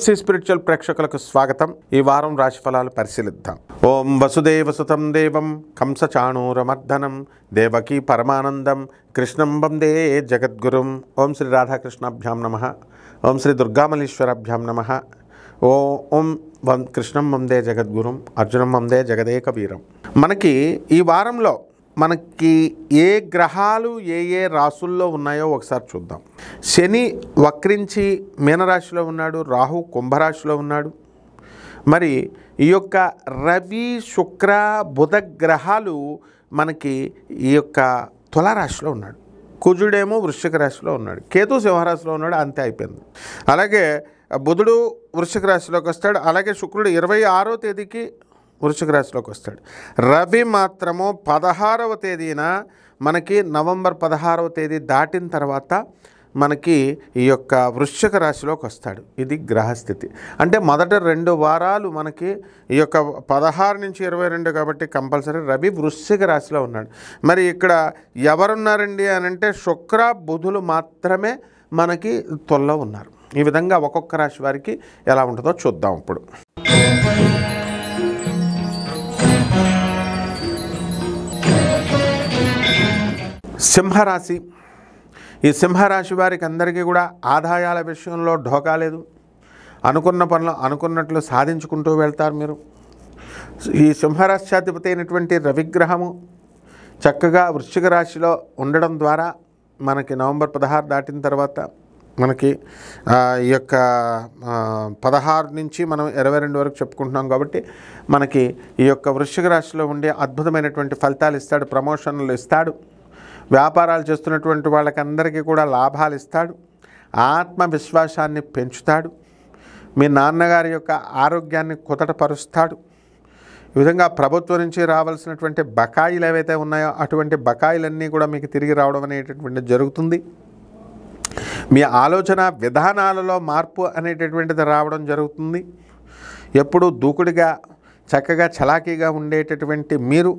తులసి spiritual ప్రేక్షకులకు స్వాగతం. ఈ వారం రాశి ఫలాలు పరిశీలిద్దాం. ఓం వసుదేవసుతం దేవం కంసచాణూరమర్దనం దేవకీ పరమానందం కృష్ణం వందే జగద్గురుం. ఓం శ్రీ రాధాకృష్ణాభ్యాం నమః. ఓం శ్రీ దుర్గామల్లీశ్వరాభ్యాం నమః. ఓం కృష్ణం వందే జగద్గురుం అర్జునం వందే జగదేక వీరం. మనకి ఈ వారంలో మనకి ఏ గ్రహాలు ఏ రాసుల్లో ఉన్నాయో ఒకసారి చూద్దాం. శని వక్రించి మీనరాశిలో ఉన్నాడు, రాహు కుంభరాశిలో ఉన్నాడు. మరి ఈ యొక్క రవి శుక్ర బుధ గ్రహాలు మనకి ఈ యొక్క తులారాశిలో ఉన్నాడు. కుజుడేమో వృశ్చిక రాశిలో ఉన్నాడు, కేతు సింహరాశిలో ఉన్నాడు. అంతే అయిపోయింది. అలాగే బుధుడు వృశ్చిక రాశిలోకి వస్తాడు. అలాగే శుక్రుడు 26వ తేదీకి వృశ్చిక రాశిలోకి వస్తాడు. రవి మాత్రము 16వ తేదీన మనకి నవంబర్ 16వ తేదీ దాటిన తర్వాత మనకి ఈ యొక్క వృశ్చిక రాశిలోకి వస్తాడు. ఇది గ్రహస్థితి. అంటే మొదటి 2 వారాలు మనకి ఈ యొక్క 16 నుంచి 22 కాబట్టి కంపల్సరీ రవి వృశ్చిక రాశిలో ఉన్నాడు. మరి ఇక్కడ ఎవరున్నారండి అని అంటే శుక్ర బుధులు మాత్రమే మనకి తులలో ఉన్నారు. ఈ విధంగా ఒక్కొక్క రాశి వారికి ఎలా ఉంటుందో చూద్దాం ఇప్పుడు. సింహరాశి. ఈ సింహరాశి వారికి అందరికీ కూడా ఆదాయాల విషయంలో ఢోకా లేదు. అనుకున్న పనులు అనుకున్నట్లు సాధించుకుంటూ వెళ్తారు మీరు. ఈ సింహరాశ్యాధిపతి అయినటువంటి రవిగ్రహము చక్కగా వృశ్చిక రాశిలో ఉండడం ద్వారా మనకి నవంబర్ 16 దాటిన తర్వాత మనకి ఈ యొక్క 16 నుంచి మనం 22 వరకు చెప్పుకుంటున్నాం కాబట్టి మనకి ఈ యొక్క వృశ్చిక రాశిలో ఉండే అద్భుతమైనటువంటి ఫలితాలు ఇస్తాడు. ప్రమోషన్లు ఇస్తాడు. వ్యాపారాలు చేస్తున్నటువంటి వాళ్ళకందరికీ కూడా లాభాలు ఇస్తాడు. ఆత్మవిశ్వాసాన్ని పెంచుతాడు. మీ నాన్నగారి యొక్క ఆరోగ్యాన్ని కుతటపరుస్తాడు. ఈ విధంగా ప్రభుత్వం నుంచి రావాల్సినటువంటి బకాయిలు ఏవైతే ఉన్నాయో అటువంటి బకాయిలన్నీ కూడా మీకు తిరిగి రావడం అనేటటువంటిది జరుగుతుంది. మీ ఆలోచన విధానాలలో మార్పు అనేటటువంటిది రావడం జరుగుతుంది. ఎప్పుడూ దూకుడుగా చక్కగా చలాకీగా ఉండేటటువంటి మీరు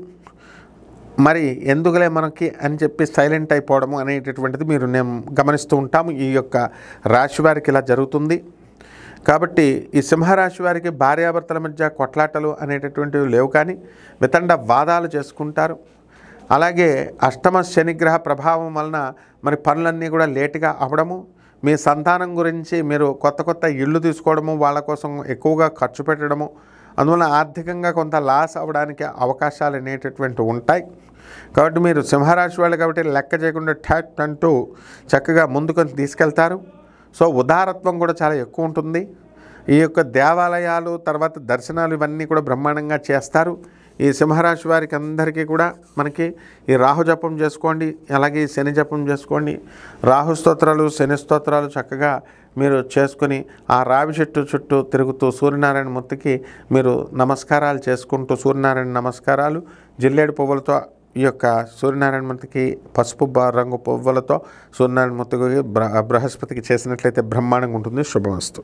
మరి ఎందుకులే మనకి అని చెప్పి సైలెంట్ అయిపోవడము అనేటటువంటిది మీరు నేను గమనిస్తూ ఉంటాము. ఈ యొక్క రాశి వారికి ఇలా జరుగుతుంది. కాబట్టి ఈ సింహరాశి వారికి భార్యాభర్తల మధ్య కొట్లాటలు అనేటటువంటివి లేవు, కానీ వితండ వాదాలు చేసుకుంటారు. అలాగే అష్టమ శనిగ్రహ ప్రభావం వలన మరి పనులన్నీ కూడా లేటుగా అవ్వడము, మీ సంతానం గురించి మీరు కొత్త ఇళ్ళు తీసుకోవడము, వాళ్ళ కోసం ఎక్కువగా ఖర్చు పెట్టడము, అందువల్ల ఆర్థికంగా కొంత లాస్ అవ్వడానికి అవకాశాలు అనేటటువంటివి ఉంటాయి. కాబట్టి మీరు సింహరాశి వాళ్ళు కాబట్టి లెక్క చేయకుండా ఠాట్ అంటూ చక్కగా ముందుకు తీసుకెళ్తారు. సో ఉదారత్వం కూడా చాలా ఎక్కువ ఉంటుంది. ఈ యొక్క దేవాలయాలు తర్వాత దర్శనాలు ఇవన్నీ కూడా బ్రహ్మాండంగా చేస్తారు. ఈ సింహరాశి వారికి అందరికీ కూడా మనకి ఈ రాహు జపం చేసుకోండి, అలాగే ఈ శని జపం చేసుకోండి. రాహు స్తోత్రాలు శని స్తోత్రాలు చక్కగా మీరు చేసుకొని ఆ రావి చెట్టు చుట్టూ తిరుగుతూ సూర్యనారాయణ మూర్తికి మీరు నమస్కారాలు చేసుకుంటూ సూర్యనారాయణ నమస్కారాలు జిల్లేడు పువ్వులతో ఈ యొక్క సూర్యనారాయణ మూర్తికి పసుపు రంగు పువ్వులతో సూర్యనారాయణ మూర్తికి బృహస్పతికి చేసినట్లయితే బ్రహ్మాండంగా ఉంటుంది. శుభమస్తు.